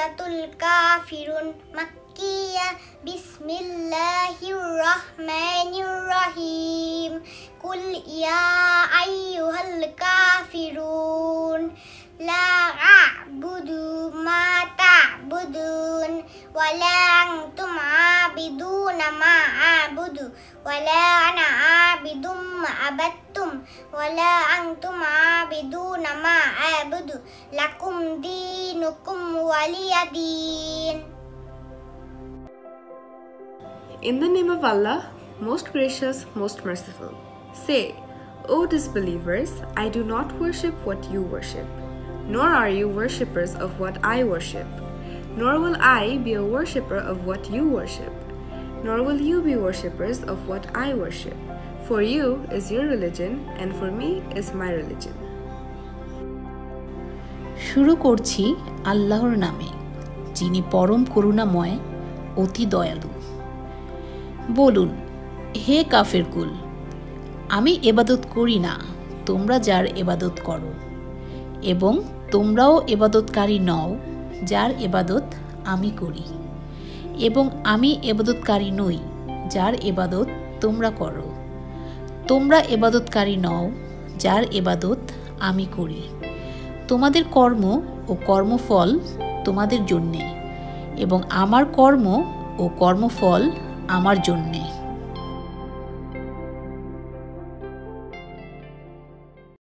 Suratul Kafirun Makkiyah. Bismillahirrahmanirrahim. Qul ya ayyuhal kafirun la a'budu ma ta'budun wa la antum 'abiduna ma a'budu wa la ana 'abidum ma abattum wa la antum 'abiduna ma a'budu lakum dinukum waliyadin. In the name of Allah, most gracious, most merciful. Say, O disbelievers, I do not worship what you worship, nor are you worshippers of what I worship, nor will I be a worshipper of what you worship, nor will you be worshippers of what I worship. For you is your religion, and for me is my religion. শুরু করছি আল্লাহর নামে, যিনি পরম করুণাময়, অতি দয়ালু। বলুন, হে কাফেরকুল, আমি এবাদত করি না তোমরা যার এবাদত করো, এবং তোমরাও এবাদতকারী নও যার এবাদত আমি করি, এবং আমি এবাদতকারী নই যার এবাদত তোমরা করো। তোমরা এবাদতকারী নও যার এবাদত আমি করি। তোমাদের কর্ম ও কর্মফল তোমাদের জন্যে, এবং আমার কর্ম ও কর্মফল আমার জন্যে।